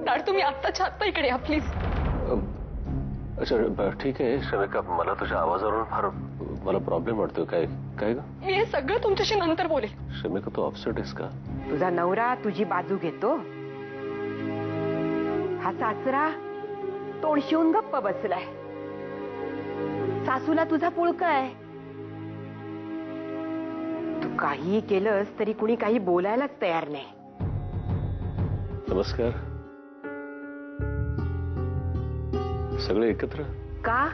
Dad तुम्ही आत्ताच्या आत्ता इकडे या प्लीज. अच्छा ठीक आहे शमिका, मला तुझ्या आवाजावरून फार मला प्रॉब्लेम वाटतोय. काय काय ग? मी हे सगळं तुमच्याशी नंतर बोलेल. शमिका तू अपसेट आहेस का? तुझा नवरा तुझी बाजू घेतो, हा सासरा तोंड शिवून गप्प बसलाय. सासूला तुझा पुळका आहे. तू काहीही केलंस तरी कुणी काही बोलायलाच तयार नाही. नमस्कार. सगळे एकत्र का?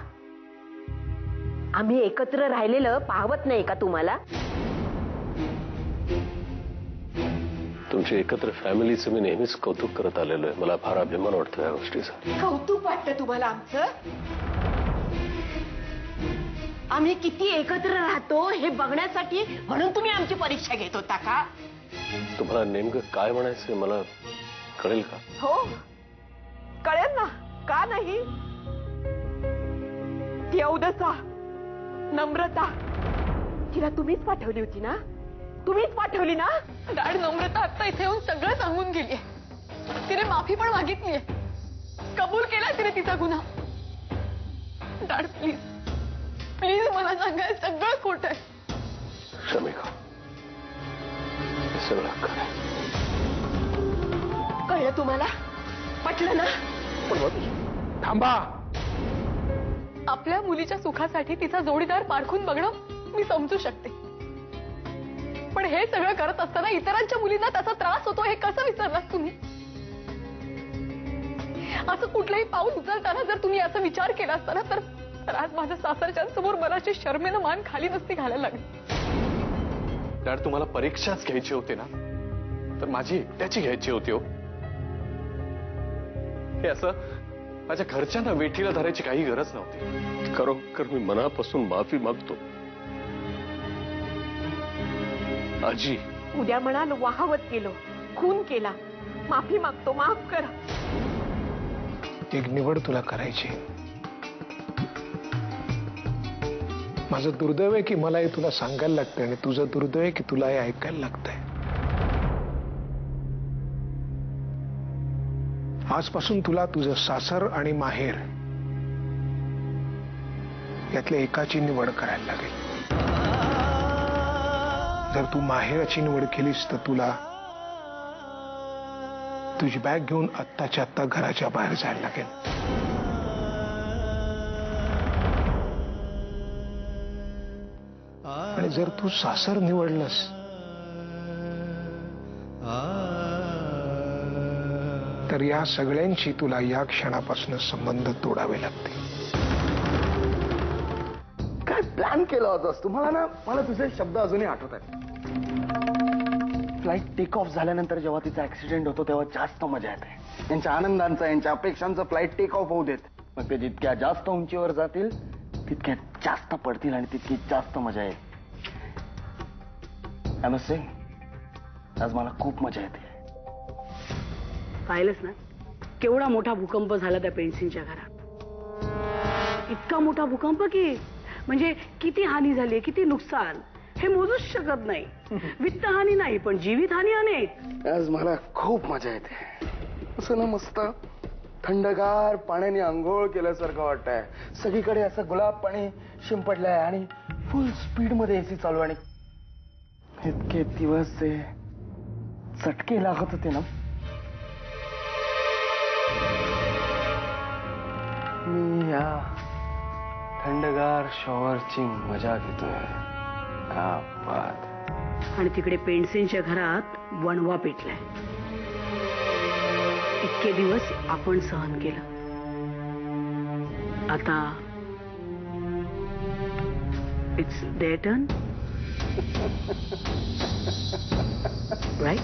आम्ही एकत्र राहिलेलं पाहवत नाही का तुम्हाला? तुमची एकत्र फॅमिलीचं मी नेहमीच कौतुक करत आलेलो आहे. मला फार अभिमान वाटतो या गोष्टीचा. कौतुक वाटतं तुम्हाला आमचं? आम्ही किती एकत्र राहतो हे बघण्यासाठी म्हणून तुम्ही आमची परीक्षा घेत होता का? तुम्हाला नेमकं काय म्हणायचंय मला कळेल का? हो कळेल ना, का नाही? ती अवदसा, नम्रता, तिला तुम्हीच पाठवली होती ना? तुम्हीच पाठवली ना? डॅड नम्रता आता इथे येऊन सगळं सांगून गेलीये. तिने माफी पण मागितलीये, कबूल केला तिने तिचा गुन्हा. डॅड प्लीज प्लीज मला सांगा हे सगळं खोटं आहे. शमिका हे सगळं खरं आहे. कळलं तुम्हाला? पटलं ना? थांबा. आपल्या मुलीच्या सुखासाठी तिचा जोडीदार पारखून बघणं मी समजू शकते, पण हे सगळं करत असताना इतरांच्या मुलींना त्याचा त्रास होतो हे कसं विसरलात तुम्ही? असं कुठलंही पाऊल उचलताना जर तुम्ही असा विचार केला असता ना तर आज माझ्या सासरच्यांसमोर मला अशी शर्मेनं मान खाली नसती घालायला लागली. डॅड तुम्हाला परीक्षाच घ्यायची होती ना, तर माझी एकट्याची घ्यायची होती हो. हे असं माझ्या घरच्यांना वेठीला धरायची काही गरज नव्हती. खरोखर मी मनापासून माफी मागतो आजी. उद्या म्हणाल वाहवत गेलो, खून केला, माफी मागतो, माफ करा. एक निवड तुला करायची. माझं दुर्दैव आहे की मला हे तुला सांगायला लागतंय आणि तुझं दुर्दैव आहे की तुला हे ऐकायला लागतंय. आजपासून तुला तुझं सासर आणि माहेर यातल्या एकाची निवड करायला लागेल. जर तू माहेराची निवड केलीस तर तुला तुझी बॅग घेऊन आत्ताच्या आत्ता घराच्या बाहेर जायला लागेल. आणि जर तू सासर निवडलंस तर या सगळ्यांची तुला या क्षणापासून संबंध तोडावे लागतील. काय प्लॅन केला होतास तुम्हाला ना? मला तुझे शब्द अजूनही आठवत आहेत. फ्लाईट टेक ऑफ झाल्यानंतर जेव्हा तिचा ऍक्सिडेंट होतो तेव्हा जास्त मजा येते. यांच्या आनंदांचा, यांच्या अपेक्षांचा फ्लाईट टेक ऑफ होऊ देत. मग ते जितक्या जास्त उंचीवर जातील तितक्या जास्त पडतील आणि तितकी जास्त मजा येईल. आय मस्ट से आज मला खूप मजा येते. पाहिलंच ना केवढा मोठा भूकंप झाला त्या पेन्सिलच्या घरात. इतका मोठा भूकंप की म्हणजे किती हानी झाली, किती नुकसान हे मोजूच शकत नाही. वित्तहानी नाही पण जीवित हानी अनेक. आज मला खूप मजा येते. असं ना मस्त थंडगार पाण्याने आंघोळ केल्यासारखं वाटतंय. सगळीकडे असं गुलाब पाणी शिंपडलंय आणि फुल स्पीड मध्ये एसी चालू. आणि इतके दिवस ते चटके लागत होते ना, मी या थंडगार शॉवरची मजा घेतोय. आणि तिकडे पेन्सिलच्या घरात वणवा पेटलाय. इतके दिवस आपण सहन केलं, आता इट्स देअर टर्न. राईट?